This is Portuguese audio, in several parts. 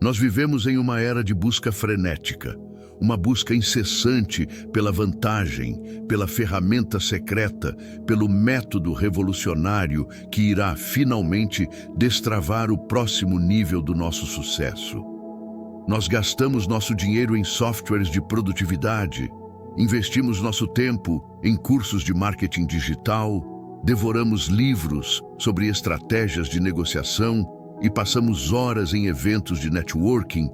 Nós vivemos em uma era de busca frenética, uma busca incessante pela vantagem, pela ferramenta secreta, pelo método revolucionário que irá finalmente destravar o próximo nível do nosso sucesso. Nós gastamos nosso dinheiro em softwares de produtividade, investimos nosso tempo em cursos de marketing digital, devoramos livros sobre estratégias de negociação e passamos horas em eventos de networking,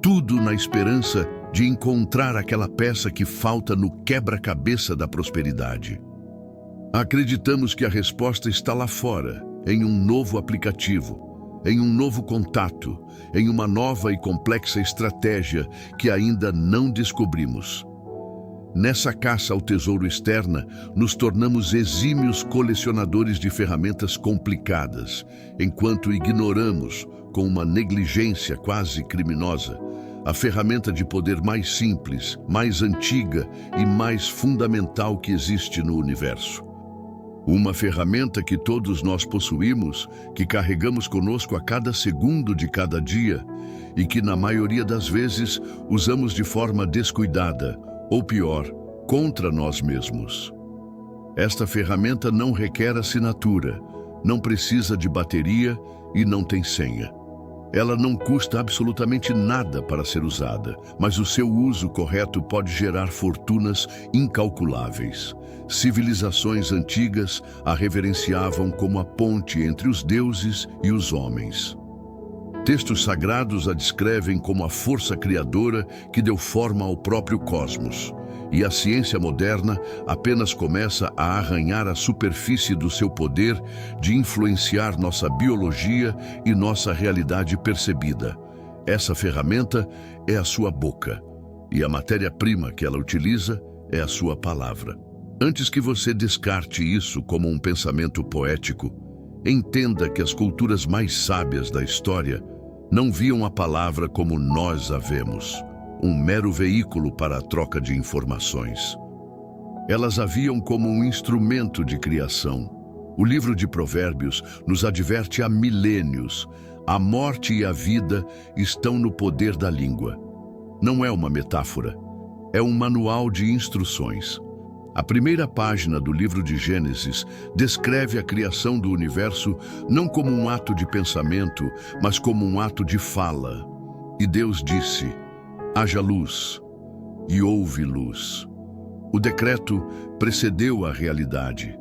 tudo na esperança de encontrar aquela peça que falta no quebra-cabeça da prosperidade. Acreditamos que a resposta está lá fora, em um novo aplicativo, em um novo contato, em uma nova e complexa estratégia que ainda não descobrimos. Nessa caça ao tesouro externa, nos tornamos exímios colecionadores de ferramentas complicadas, enquanto ignoramos, com uma negligência quase criminosa, a ferramenta de poder mais simples, mais antiga e mais fundamental que existe no universo. Uma ferramenta que todos nós possuímos, que carregamos conosco a cada segundo de cada dia e que, na maioria das vezes, usamos de forma descuidada, ou pior, contra nós mesmos. Esta ferramenta não requer assinatura, não precisa de bateria e não tem senha. Ela não custa absolutamente nada para ser usada, mas o seu uso correto pode gerar fortunas incalculáveis. Civilizações antigas a reverenciavam como a ponte entre os deuses e os homens. Textos sagrados a descrevem como a força criadora que deu forma ao próprio cosmos. E a ciência moderna apenas começa a arranhar a superfície do seu poder de influenciar nossa biologia e nossa realidade percebida. Essa ferramenta é a sua boca, e a matéria-prima que ela utiliza é a sua palavra. Antes que você descarte isso como um pensamento poético, entenda que as culturas mais sábias da história não viam a palavra como nós a vemos, um mero veículo para a troca de informações. Elas a viam como um instrumento de criação. O livro de Provérbios nos adverte há milênios: a morte e a vida estão no poder da língua. Não é uma metáfora, é um manual de instruções. A primeira página do livro de Gênesis descreve a criação do universo não como um ato de pensamento, mas como um ato de fala. E Deus disse: haja luz, e houve luz. O decreto precedeu a realidade.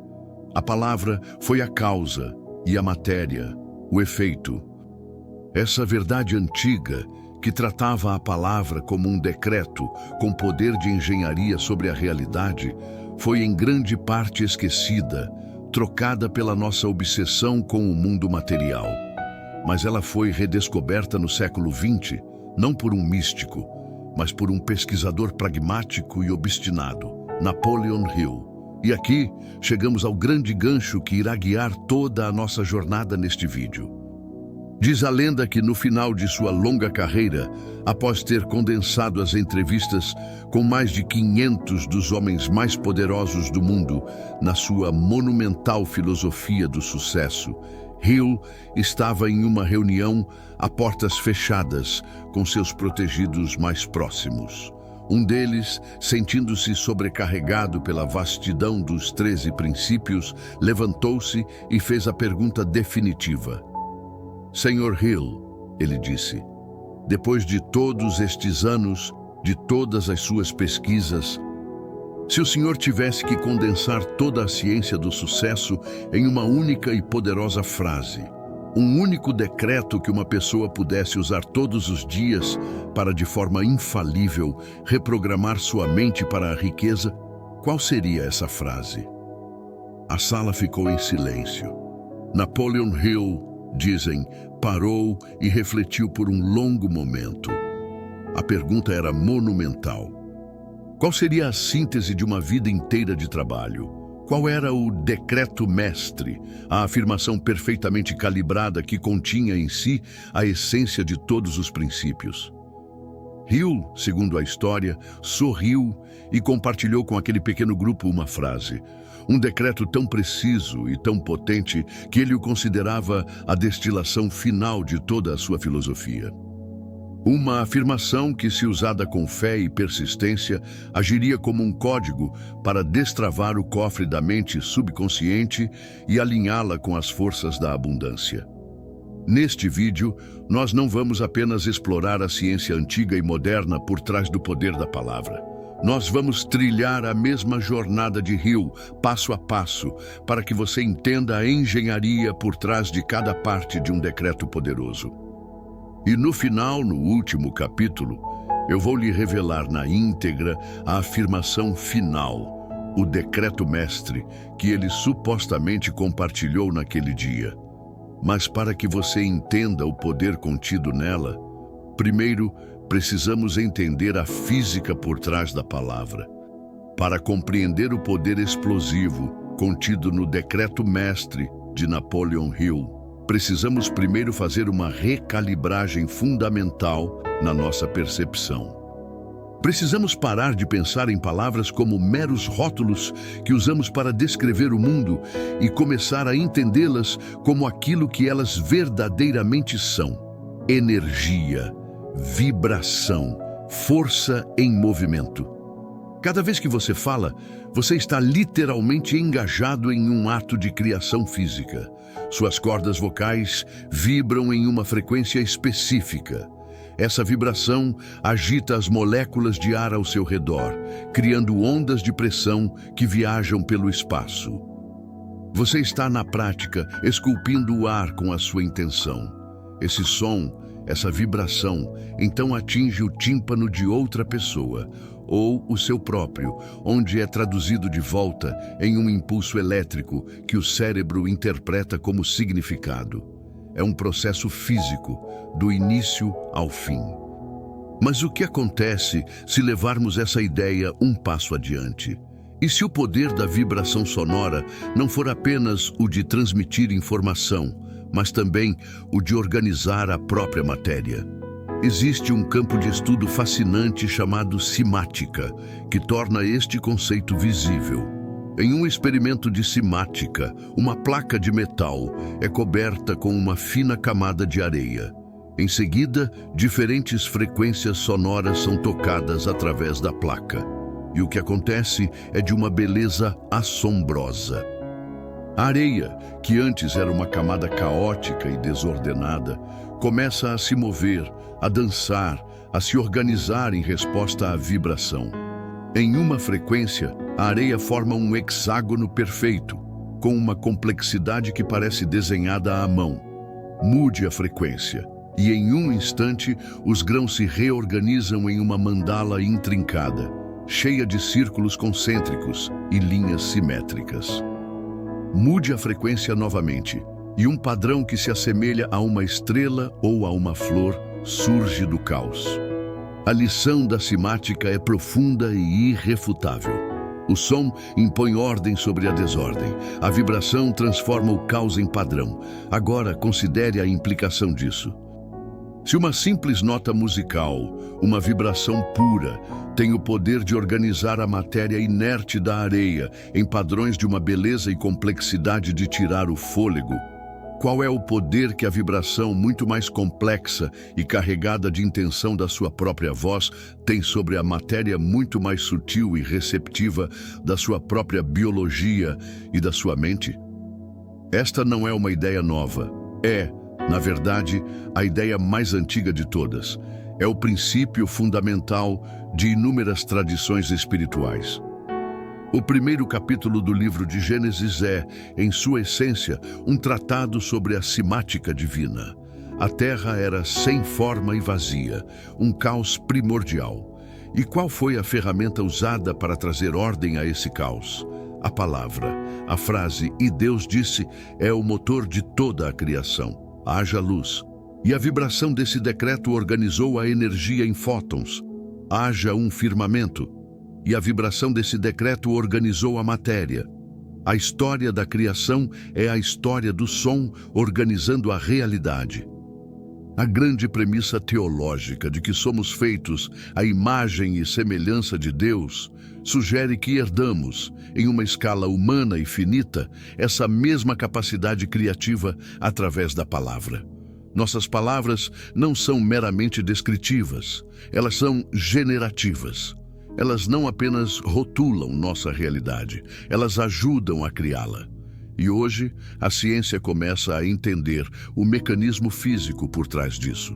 A palavra foi a causa e a matéria, o efeito. Essa verdade antiga, que tratava a palavra como um decreto com poder de engenharia sobre a realidade, foi em grande parte esquecida, trocada pela nossa obsessão com o mundo material. Mas ela foi redescoberta no século XX, não por um místico, mas por um pesquisador pragmático e obstinado, Napoleon Hill. E aqui chegamos ao grande gancho que irá guiar toda a nossa jornada neste vídeo. Diz a lenda que no final de sua longa carreira, após ter condensado as entrevistas com mais de 500 dos homens mais poderosos do mundo na sua monumental filosofia do sucesso, Hill estava em uma reunião a portas fechadas com seus protegidos mais próximos. Um deles, sentindo-se sobrecarregado pela vastidão dos 13 princípios, levantou-se e fez a pergunta definitiva. Senhor Hill, ele disse, depois de todos estes anos, de todas as suas pesquisas, se o senhor tivesse que condensar toda a ciência do sucesso em uma única e poderosa frase, um único decreto que uma pessoa pudesse usar todos os dias para, de forma infalível, reprogramar sua mente para a riqueza, qual seria essa frase? A sala ficou em silêncio. Napoleon Hill, dizem, parou e refletiu por um longo momento. A pergunta era monumental. Qual seria a síntese de uma vida inteira de trabalho? Qual era o decreto mestre, a afirmação perfeitamente calibrada que continha em si a essência de todos os princípios? Hill, segundo a história, sorriu e compartilhou com aquele pequeno grupo uma frase. Um decreto tão preciso e tão potente que ele o considerava a destilação final de toda a sua filosofia. Uma afirmação que, se usada com fé e persistência, agiria como um código para destravar o cofre da mente subconsciente e alinhá-la com as forças da abundância. Neste vídeo, nós não vamos apenas explorar a ciência antiga e moderna por trás do poder da palavra. Nós vamos trilhar a mesma jornada de Hill, passo a passo, para que você entenda a engenharia por trás de cada parte de um decreto poderoso. E no final, no último capítulo, eu vou lhe revelar na íntegra a afirmação final, o decreto mestre, que ele supostamente compartilhou naquele dia. Mas para que você entenda o poder contido nela, primeiro precisamos entender a física por trás da palavra. Para compreender o poder explosivo contido no decreto mestre de Napoleon Hill, precisamos primeiro fazer uma recalibragem fundamental na nossa percepção. Precisamos parar de pensar em palavras como meros rótulos que usamos para descrever o mundo e começar a entendê-las como aquilo que elas verdadeiramente são: energia, vibração, força em movimento. Cada vez que você fala, você está literalmente engajado em um ato de criação física. Suas cordas vocais vibram em uma frequência específica. Essa vibração agita as moléculas de ar ao seu redor, criando ondas de pressão que viajam pelo espaço. Você está, na prática, esculpindo o ar com a sua intenção. Esse som, essa vibração, então atinge o tímpano de outra pessoa, ou o seu próprio, onde é traduzido de volta em um impulso elétrico que o cérebro interpreta como significado. É um processo físico, do início ao fim. Mas o que acontece se levarmos essa ideia um passo adiante? E se o poder da vibração sonora não for apenas o de transmitir informação, mas também o de organizar a própria matéria? Existe um campo de estudo fascinante chamado simática, que torna este conceito visível. Em um experimento de simática, uma placa de metal é coberta com uma fina camada de areia. Em seguida, diferentes frequências sonoras são tocadas através da placa. E o que acontece é de uma beleza assombrosa. A areia, que antes era uma camada caótica e desordenada, começa a se mover, a dançar, a se organizar em resposta à vibração. Em uma frequência, a areia forma um hexágono perfeito, com uma complexidade que parece desenhada à mão. Mude a frequência, e em um instante, os grãos se reorganizam em uma mandala intrincada, cheia de círculos concêntricos e linhas simétricas. Mude a frequência novamente, e um padrão que se assemelha a uma estrela ou a uma flor surge do caos. A lição da simática é profunda e irrefutável. O som impõe ordem sobre a desordem. A vibração transforma o caos em padrão. Agora, considere a implicação disso. Se uma simples nota musical, uma vibração pura, tem o poder de organizar a matéria inerte da areia em padrões de uma beleza e complexidade de tirar o fôlego, qual é o poder que a vibração muito mais complexa e carregada de intenção da sua própria voz tem sobre a matéria muito mais sutil e receptiva da sua própria biologia e da sua mente? Esta não é uma ideia nova. É, na verdade, a ideia mais antiga de todas. É o princípio fundamental de inúmeras tradições espirituais. O primeiro capítulo do livro de Gênesis é, em sua essência, um tratado sobre a simática divina. A terra era sem forma e vazia, um caos primordial. E qual foi a ferramenta usada para trazer ordem a esse caos? A palavra. A frase "e Deus disse" é o motor de toda a criação. Haja luz. E a vibração desse decreto organizou a energia em fótons. Haja um firmamento. E a vibração desse decreto organizou a matéria. A história da criação é a história do som organizando a realidade. A grande premissa teológica de que somos feitos à imagem e semelhança de Deus sugere que herdamos, em uma escala humana e finita, essa mesma capacidade criativa através da palavra. Nossas palavras não são meramente descritivas, elas são generativas. Elas não apenas rotulam nossa realidade, elas ajudam a criá-la. E hoje, a ciência começa a entender o mecanismo físico por trás disso.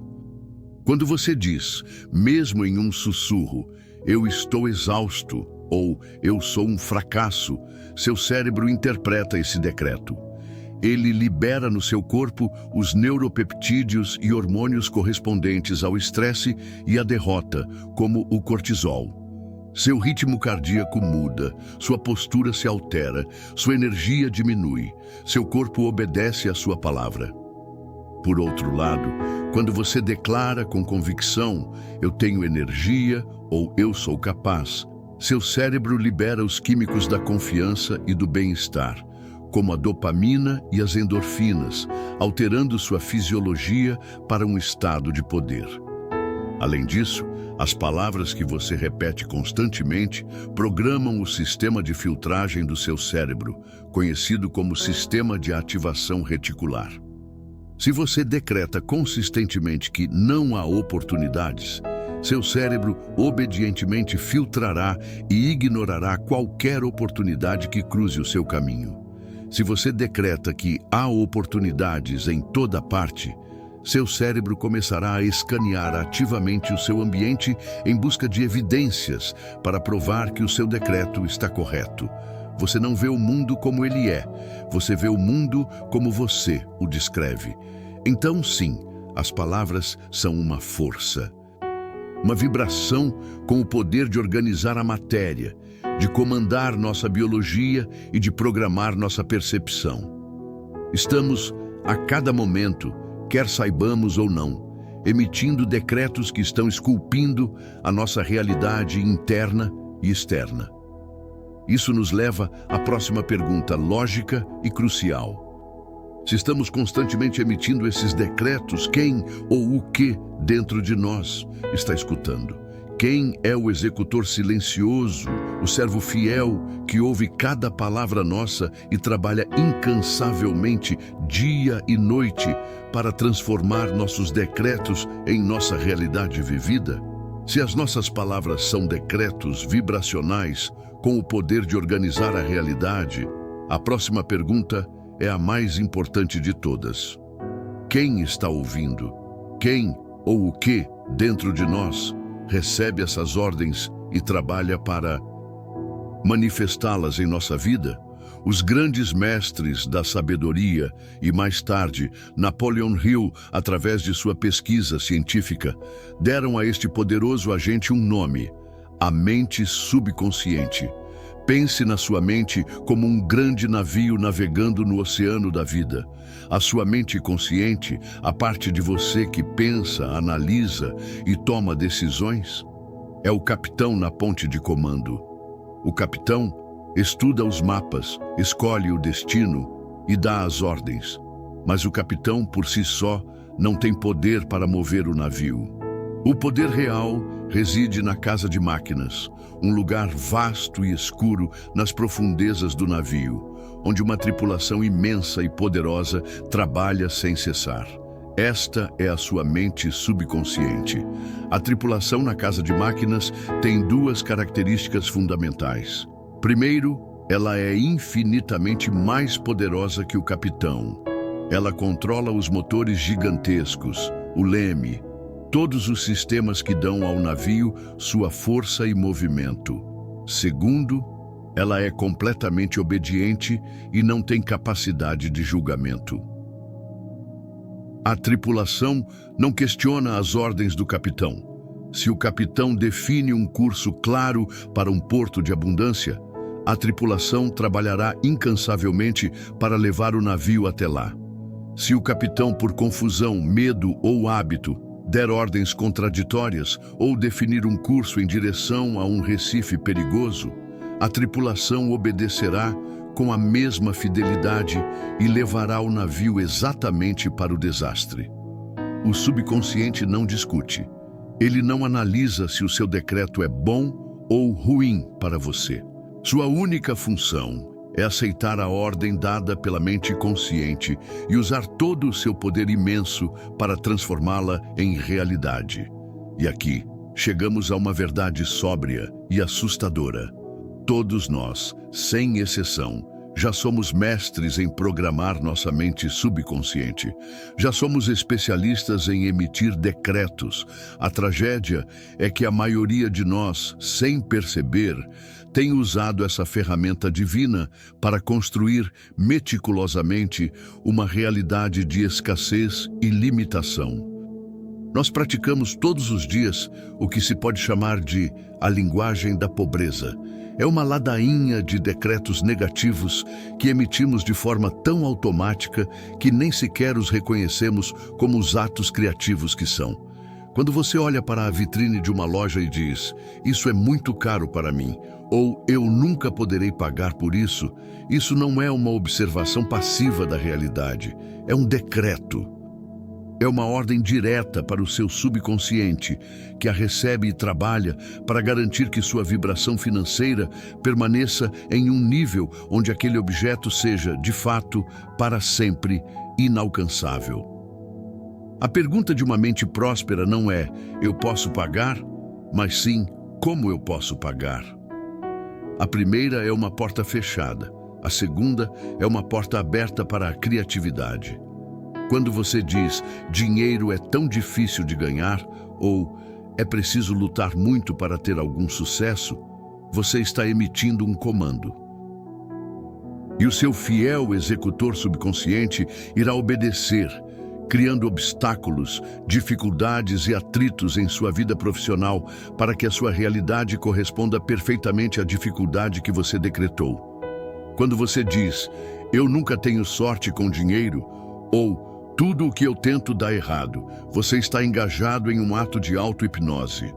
Quando você diz, mesmo em um sussurro, "eu estou exausto" ou "eu sou um fracasso", seu cérebro interpreta esse decreto. Ele libera no seu corpo os neuropeptídeos e hormônios correspondentes ao estresse e à derrota, como o cortisol. Seu ritmo cardíaco muda, sua postura se altera, sua energia diminui, seu corpo obedece à sua palavra. Por outro lado, quando você declara com convicção, "eu tenho energia" ou "eu sou capaz", seu cérebro libera os químicos da confiança e do bem-estar, como a dopamina e as endorfinas, alterando sua fisiologia para um estado de poder. Além disso, as palavras que você repete constantemente programam o sistema de filtragem do seu cérebro, conhecido como sistema de ativação reticular. Se você decreta consistentemente que não há oportunidades, seu cérebro obedientemente filtrará e ignorará qualquer oportunidade que cruze o seu caminho. Se você decreta que há oportunidades em toda parte, seu cérebro começará a escanear ativamente o seu ambiente em busca de evidências para provar que o seu decreto está correto. Você não vê o mundo como ele é, você vê o mundo como você o descreve. Então, sim, as palavras são uma força. Uma vibração com o poder de organizar a matéria, de comandar nossa biologia e de programar nossa percepção. Estamos, a cada momento, quer saibamos ou não, emitindo decretos que estão esculpindo a nossa realidade interna e externa. Isso nos leva à próxima pergunta lógica e crucial. Se estamos constantemente emitindo esses decretos, quem ou o que dentro de nós está escutando? Quem é o executor silencioso, o servo fiel que ouve cada palavra nossa e trabalha incansavelmente dia e noite para transformar nossos decretos em nossa realidade vivida? Se as nossas palavras são decretos vibracionais com o poder de organizar a realidade, a próxima pergunta é a mais importante de todas. Quem está ouvindo? Quem ou o que dentro de nós recebe essas ordens e trabalha para manifestá-las em nossa vida? Os grandes mestres da sabedoria e, mais tarde, Napoleon Hill, através de sua pesquisa científica, deram a este poderoso agente um nome: a mente subconsciente. Pense na sua mente como um grande navio navegando no oceano da vida. A sua mente consciente, a parte de você que pensa, analisa e toma decisões, é o capitão na ponte de comando. O capitão estuda os mapas, escolhe o destino e dá as ordens. Mas o capitão, por si só, não tem poder para mover o navio. O poder real reside na casa de máquinas, um lugar vasto e escuro nas profundezas do navio, onde uma tripulação imensa e poderosa trabalha sem cessar. Esta é a sua mente subconsciente. A tripulação na casa de máquinas tem duas características fundamentais. Primeiro, ela é infinitamente mais poderosa que o capitão. Ela controla os motores gigantescos, o leme, todos os sistemas que dão ao navio sua força e movimento. Segundo, ela é completamente obediente e não tem capacidade de julgamento. A tripulação não questiona as ordens do capitão. Se o capitão define um curso claro para um porto de abundância, a tripulação trabalhará incansavelmente para levar o navio até lá. Se o capitão, por confusão, medo ou hábito, der ordens contraditórias ou definir um curso em direção a um recife perigoso, a tripulação obedecerá com a mesma fidelidade e levará o navio exatamente para o desastre. O subconsciente não discute. Ele não analisa se o seu decreto é bom ou ruim para você. Sua única função é aceitar a ordem dada pela mente consciente e usar todo o seu poder imenso para transformá-la em realidade. E aqui, chegamos a uma verdade sóbria e assustadora. Todos nós, sem exceção, já somos mestres em programar nossa mente subconsciente. Já somos especialistas em emitir decretos. A tragédia é que a maioria de nós, sem perceber, tem usado essa ferramenta divina para construir meticulosamente uma realidade de escassez e limitação. Nós praticamos todos os dias o que se pode chamar de a linguagem da pobreza. É uma ladainha de decretos negativos que emitimos de forma tão automática que nem sequer os reconhecemos como os atos criativos que são. Quando você olha para a vitrine de uma loja e diz, "Isso é muito caro para mim", ou "Eu nunca poderei pagar por isso", isso não é uma observação passiva da realidade, é um decreto. É uma ordem direta para o seu subconsciente, que a recebe e trabalha para garantir que sua vibração financeira permaneça em um nível onde aquele objeto seja, de fato, para sempre inalcançável. A pergunta de uma mente próspera não é "eu posso pagar?", mas sim "como eu posso pagar?". A primeira é uma porta fechada, a segunda é uma porta aberta para a criatividade. Quando você diz "dinheiro é tão difícil de ganhar" ou "é preciso lutar muito para ter algum sucesso", você está emitindo um comando. E o seu fiel executor subconsciente irá obedecer, criando obstáculos, dificuldades e atritos em sua vida profissional para que a sua realidade corresponda perfeitamente à dificuldade que você decretou. Quando você diz "eu nunca tenho sorte com dinheiro" ou "tudo o que eu tento dá errado", você está engajado em um ato de auto-hipnose.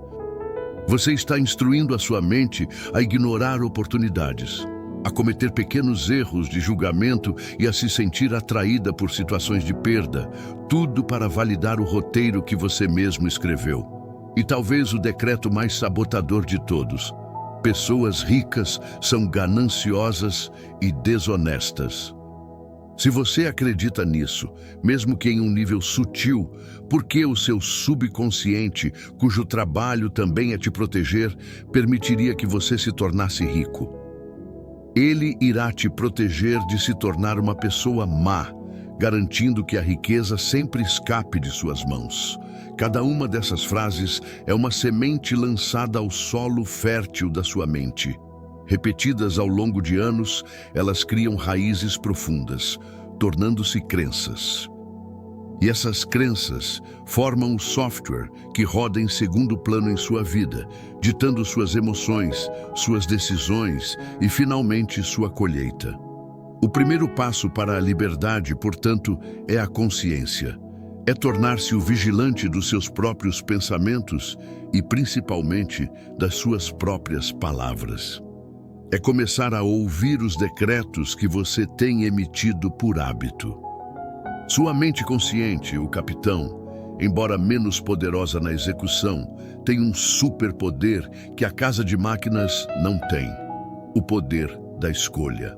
Você está instruindo a sua mente a ignorar oportunidades, a cometer pequenos erros de julgamento e a se sentir atraída por situações de perda, tudo para validar o roteiro que você mesmo escreveu. E talvez o decreto mais sabotador de todos: pessoas ricas são gananciosas e desonestas. Se você acredita nisso, mesmo que em um nível sutil, por que o seu subconsciente, cujo trabalho também é te proteger, permitiria que você se tornasse rico? Ele irá te proteger de se tornar uma pessoa má, garantindo que a riqueza sempre escape de suas mãos. Cada uma dessas frases é uma semente lançada ao solo fértil da sua mente. Repetidas ao longo de anos, elas criam raízes profundas, tornando-se crenças. E essas crenças formam o software que roda em segundo plano em sua vida, ditando suas emoções, suas decisões e, finalmente, sua colheita. O primeiro passo para a liberdade, portanto, é a consciência. É tornar-se o vigilante dos seus próprios pensamentos e, principalmente, das suas próprias palavras. É começar a ouvir os decretos que você tem emitido por hábito. Sua mente consciente, o capitão, embora menos poderosa na execução, tem um superpoder que a casa de máquinas não tem: o poder da escolha.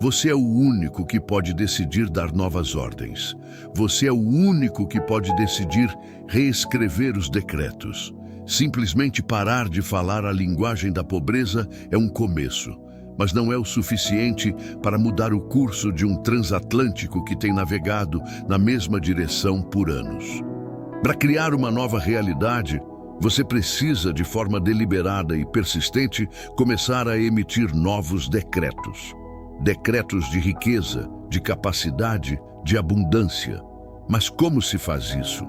Você é o único que pode decidir dar novas ordens. Você é o único que pode decidir reescrever os decretos. Simplesmente parar de falar a linguagem da pobreza é um começo, mas não é o suficiente para mudar o curso de um transatlântico que tem navegado na mesma direção por anos. Para criar uma nova realidade, você precisa, de forma deliberada e persistente, começar a emitir novos decretos. Decretos de riqueza, de capacidade, de abundância. Mas como se faz isso?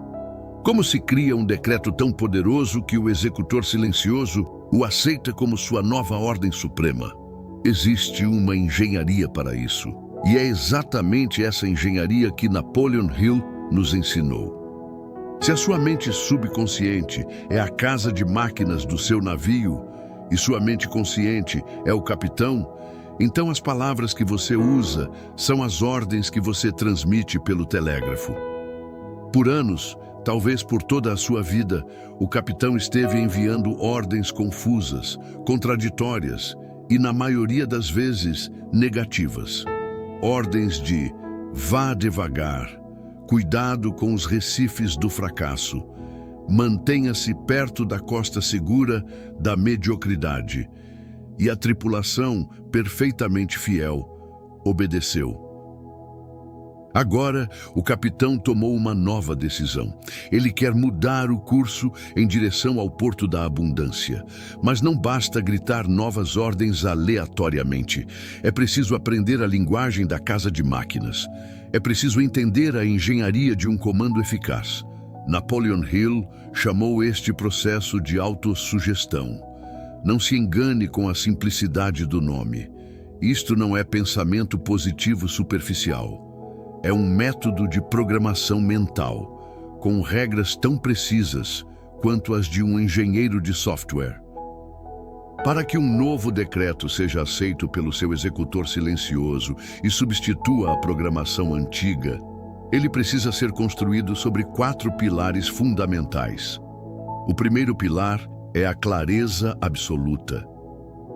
Como se cria um decreto tão poderoso que o executor silencioso o aceita como sua nova ordem suprema? Existe uma engenharia para isso. E é exatamente essa engenharia que Napoleon Hill nos ensinou. Se a sua mente subconsciente é a casa de máquinas do seu navio e sua mente consciente é o capitão, então as palavras que você usa são as ordens que você transmite pelo telégrafo. Por anos, talvez por toda a sua vida, o capitão esteve enviando ordens confusas, contraditórias, e, na maioria das vezes, negativas. Ordens de vá devagar, cuidado com os recifes do fracasso, mantenha-se perto da costa segura da mediocridade. E a tripulação, perfeitamente fiel, obedeceu. Agora, o capitão tomou uma nova decisão. Ele quer mudar o curso em direção ao Porto da Abundância. Mas não basta gritar novas ordens aleatoriamente. É preciso aprender a linguagem da casa de máquinas. É preciso entender a engenharia de um comando eficaz. Napoleon Hill chamou este processo de autossugestão. Não se engane com a simplicidade do nome. Isto não é pensamento positivo superficial. É um método de programação mental, com regras tão precisas quanto as de um engenheiro de software. Para que um novo decreto seja aceito pelo seu executor silencioso e substitua a programação antiga, ele precisa ser construído sobre 4 pilares fundamentais. O primeiro pilar é a clareza absoluta.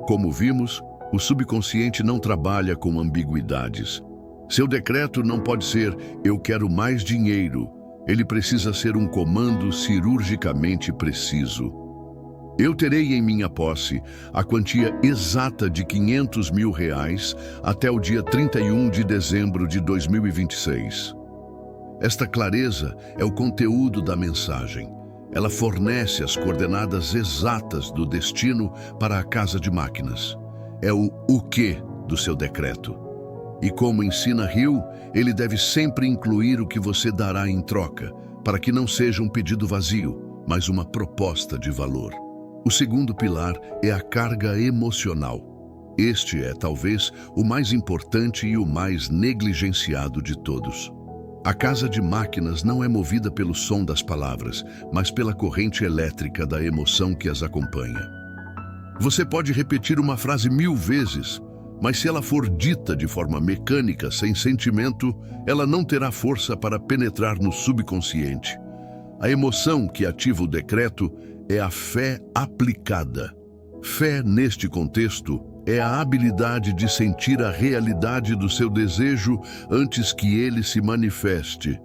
Como vimos, o subconsciente não trabalha com ambiguidades. Seu decreto não pode ser "eu quero mais dinheiro". Ele precisa ser um comando cirurgicamente preciso. Eu terei em minha posse a quantia exata de R$500 mil até o dia 31 de dezembro de 2026. Esta clareza é o conteúdo da mensagem. Ela fornece as coordenadas exatas do destino para a casa de máquinas. É o quê do seu decreto. E como ensina Hill, ele deve sempre incluir o que você dará em troca, para que não seja um pedido vazio, mas uma proposta de valor. O segundo pilar é a carga emocional. Este é, talvez, o mais importante e o mais negligenciado de todos. A casa de máquinas não é movida pelo som das palavras, mas pela corrente elétrica da emoção que as acompanha. Você pode repetir uma frase 1000 vezes, mas se ela for dita de forma mecânica, sem sentimento, ela não terá força para penetrar no subconsciente. A emoção que ativa o decreto é a fé aplicada. Fé, neste contexto, é a habilidade de sentir a realidade do seu desejo antes que ele se manifeste.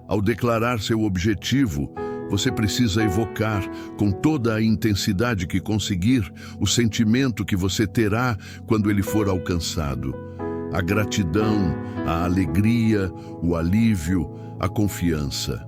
Ao declarar seu objetivo, você precisa evocar, com toda a intensidade que conseguir, o sentimento que você terá quando ele for alcançado. A gratidão, a alegria, o alívio, a confiança.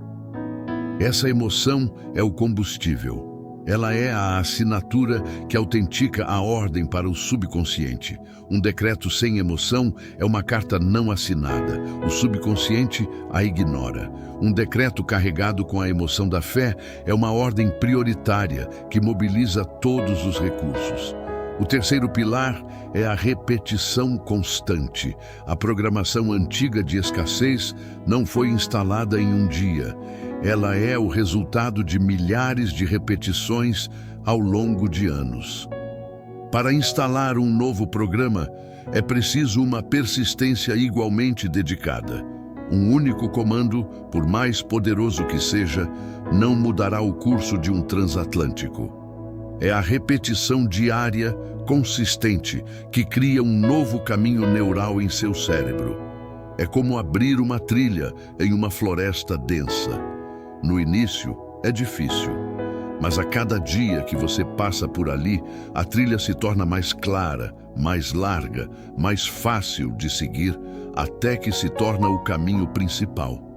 Essa emoção é o combustível. Ela é a assinatura que autentica a ordem para o subconsciente. Um decreto sem emoção é uma carta não assinada. O subconsciente a ignora. Um decreto carregado com a emoção da fé é uma ordem prioritária que mobiliza todos os recursos. O terceiro pilar é a repetição constante. A programação antiga de escassez não foi instalada em um dia. Ela é o resultado de milhares de repetições ao longo de anos. Para instalar um novo programa, é preciso uma persistência igualmente dedicada. Um único comando, por mais poderoso que seja, não mudará o curso de um transatlântico. É a repetição diária, consistente, que cria um novo caminho neural em seu cérebro. É como abrir uma trilha em uma floresta densa. No início, é difícil, mas a cada dia que você passa por ali, a trilha se torna mais clara, mais larga, mais fácil de seguir, até que se torna o caminho principal.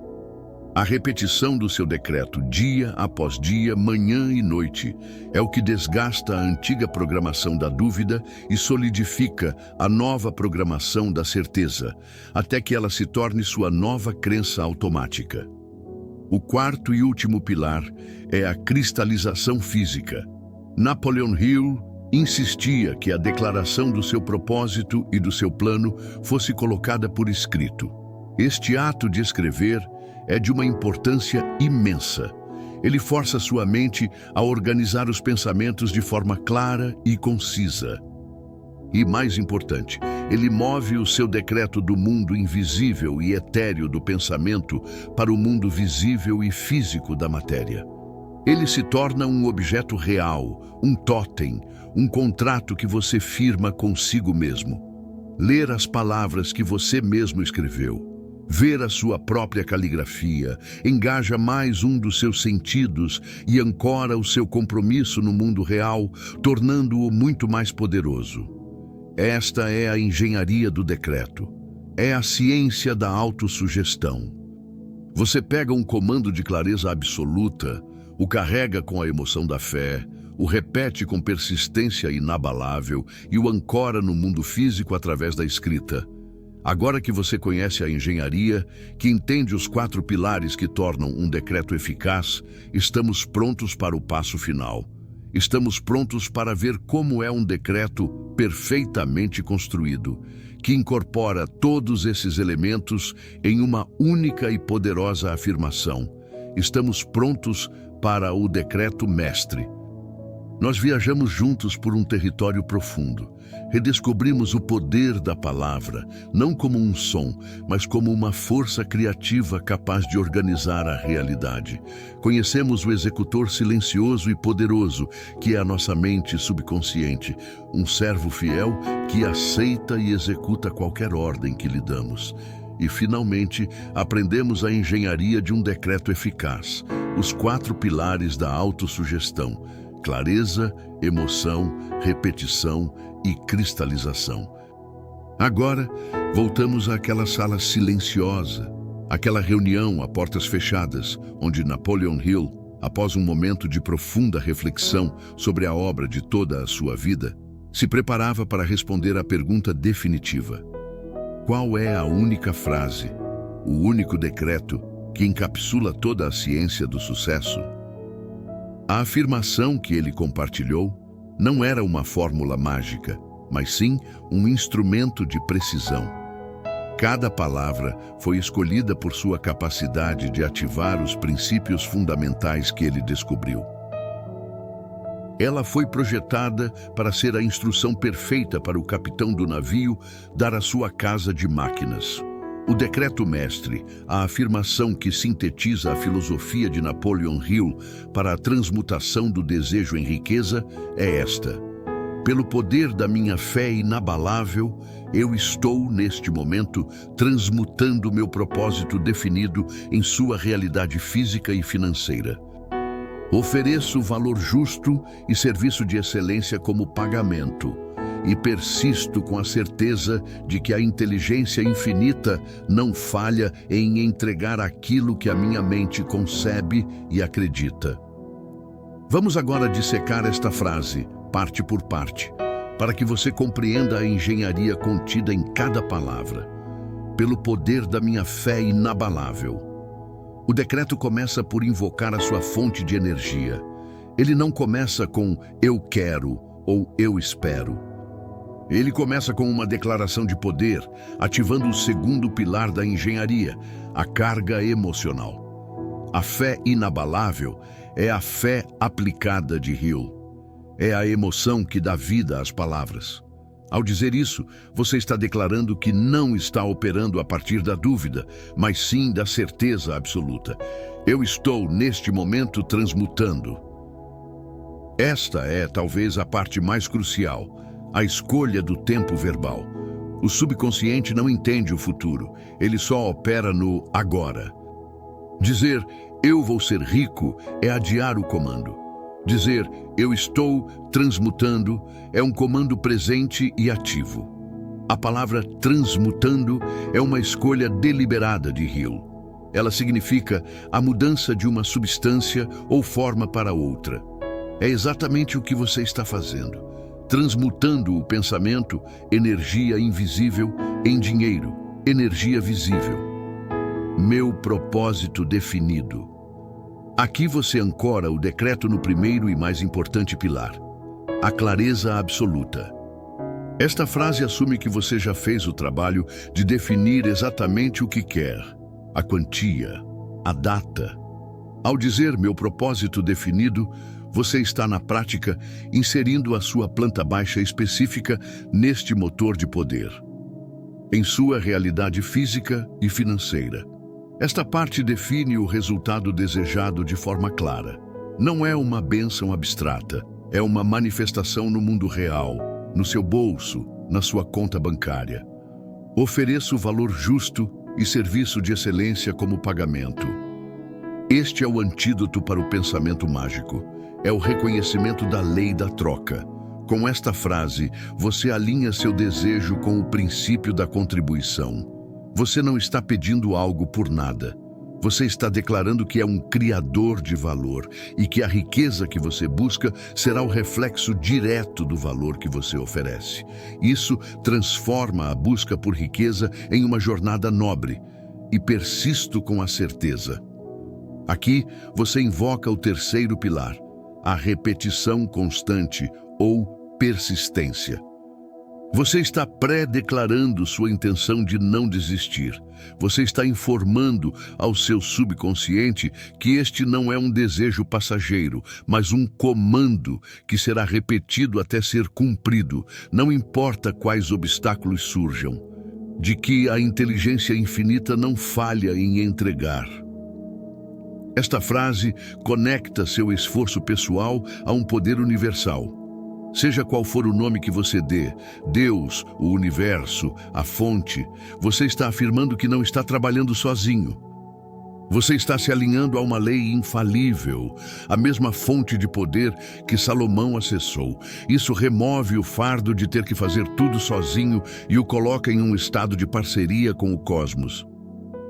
A repetição do seu decreto dia após dia, manhã e noite, é o que desgasta a antiga programação da dúvida e solidifica a nova programação da certeza, até que ela se torne sua nova crença automática. O quarto e último pilar é a cristalização física. Napoleon Hill insistia que a declaração do seu propósito e do seu plano fosse colocada por escrito. Este ato de escrever é de uma importância imensa. Ele força sua mente a organizar os pensamentos de forma clara e concisa. E, mais importante, ele move o seu decreto do mundo invisível e etéreo do pensamento para o mundo visível e físico da matéria. Ele se torna um objeto real, um totem, um contrato que você firma consigo mesmo. Ler as palavras que você mesmo escreveu, ver a sua própria caligrafia, engaja mais um dos seus sentidos e ancora o seu compromisso no mundo real, tornando-o muito mais poderoso. Esta é a engenharia do decreto. É a ciência da autossugestão. Você pega um comando de clareza absoluta, o carrega com a emoção da fé, o repete com persistência inabalável e o ancora no mundo físico através da escrita. Agora que você conhece a engenharia, que entende os 4 pilares que tornam um decreto eficaz, estamos prontos para o passo final. Estamos prontos para ver como é um decreto perfeitamente construído, que incorpora todos esses elementos em uma única e poderosa afirmação. Estamos prontos para o decreto mestre. Nós viajamos juntos por um território profundo. Redescobrimos o poder da palavra, não como um som, mas como uma força criativa capaz de organizar a realidade. Conhecemos o executor silencioso e poderoso, que é a nossa mente subconsciente, um servo fiel que aceita e executa qualquer ordem que lhe damos. E, finalmente, aprendemos a engenharia de um decreto eficaz, os 4 pilares da autossugestão: clareza, emoção, repetição e cristalização. Agora, voltamos àquela sala silenciosa, aquela reunião a portas fechadas, onde Napoleon Hill, após um momento de profunda reflexão sobre a obra de toda a sua vida, se preparava para responder à pergunta definitiva: qual é a única frase, o único decreto que encapsula toda a ciência do sucesso? A afirmação que ele compartilhou não era uma fórmula mágica, mas sim um instrumento de precisão. Cada palavra foi escolhida por sua capacidade de ativar os princípios fundamentais que ele descobriu. Ela foi projetada para ser a instrução perfeita para o capitão do navio dar a sua casa de máquinas. O decreto mestre, a afirmação que sintetiza a filosofia de Napoleon Hill para a transmutação do desejo em riqueza, é esta: pelo poder da minha fé inabalável, eu estou, neste momento, transmutando meu propósito definido em sua realidade física e financeira. Ofereço valor justo e serviço de excelência como pagamento, e persisto com a certeza de que a inteligência infinita não falha em entregar aquilo que a minha mente concebe e acredita. Vamos agora dissecar esta frase, parte por parte, para que você compreenda a engenharia contida em cada palavra. Pelo poder da minha fé inabalável. O decreto começa por invocar a sua fonte de energia. Ele não começa com "eu quero" ou "eu espero". Ele começa com uma declaração de poder, ativando o segundo pilar da engenharia, a carga emocional. A fé inabalável é a fé aplicada de Hill. É a emoção que dá vida às palavras. Ao dizer isso, você está declarando que não está operando a partir da dúvida, mas sim da certeza absoluta. Eu estou, neste momento, transmutando. Esta é, talvez, a parte mais crucial. A escolha do tempo verbal. O subconsciente não entende o futuro, ele só opera no agora. Dizer "eu vou ser rico" é adiar o comando. Dizer "eu estou transmutando" é um comando presente e ativo. A palavra transmutando é uma escolha deliberada de Hill. Ela significa a mudança de uma substância ou forma para outra. É exatamente o que você está fazendo. Transmutando o pensamento, energia invisível, em dinheiro, energia visível. Meu propósito definido. Aqui você ancora o decreto no primeiro e mais importante pilar, a clareza absoluta. Esta frase assume que você já fez o trabalho de definir exatamente o que quer, a quantia, a data. Ao dizer "meu propósito definido", você está, na prática, inserindo a sua planta baixa específica neste motor de poder, em sua realidade física e financeira. Esta parte define o resultado desejado de forma clara. Não é uma bênção abstrata, é uma manifestação no mundo real, no seu bolso, na sua conta bancária. Ofereça o valor justo e serviço de excelência como pagamento. Este é o antídoto para o pensamento mágico. É o reconhecimento da lei da troca. Com esta frase, você alinha seu desejo com o princípio da contribuição. Você não está pedindo algo por nada. Você está declarando que é um criador de valor e que a riqueza que você busca será o reflexo direto do valor que você oferece. Isso transforma a busca por riqueza em uma jornada nobre. E persisto com a certeza. Aqui, você invoca o terceiro pilar, a repetição constante ou persistência. Você está pré-declarando sua intenção de não desistir. Você está informando ao seu subconsciente que este não é um desejo passageiro, mas um comando que será repetido até ser cumprido, não importa quais obstáculos surjam, de que a inteligência infinita não falha em entregar. Esta frase conecta seu esforço pessoal a um poder universal. Seja qual for o nome que você dê, Deus, o universo, a fonte, você está afirmando que não está trabalhando sozinho. Você está se alinhando a uma lei infalível, a mesma fonte de poder que Salomão acessou. Isso remove o fardo de ter que fazer tudo sozinho e o coloca em um estado de parceria com o cosmos.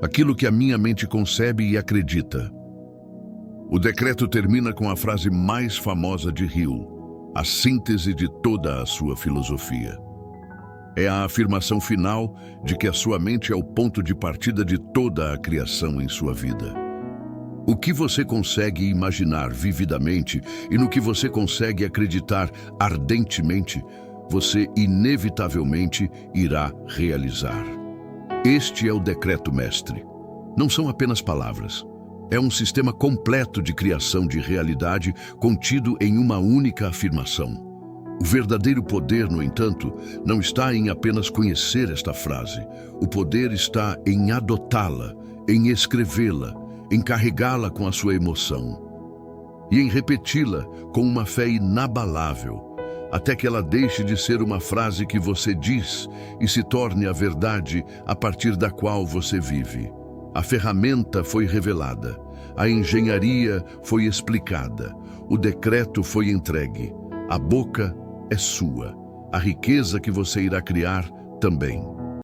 Aquilo que a minha mente concebe e acredita. O decreto termina com a frase mais famosa de Hill, a síntese de toda a sua filosofia. É a afirmação final de que a sua mente é o ponto de partida de toda a criação em sua vida. O que você consegue imaginar vividamente e no que você consegue acreditar ardentemente, você inevitavelmente irá realizar. Este é o decreto mestre. Não são apenas palavras. É um sistema completo de criação de realidade contido em uma única afirmação. O verdadeiro poder, no entanto, não está em apenas conhecer esta frase. O poder está em adotá-la, em escrevê-la, em carregá-la com a sua emoção e em repeti-la com uma fé inabalável, até que ela deixe de ser uma frase que você diz e se torne a verdade a partir da qual você vive. A ferramenta foi revelada, a engenharia foi explicada, o decreto foi entregue, a boca é sua, a riqueza que você irá criar também.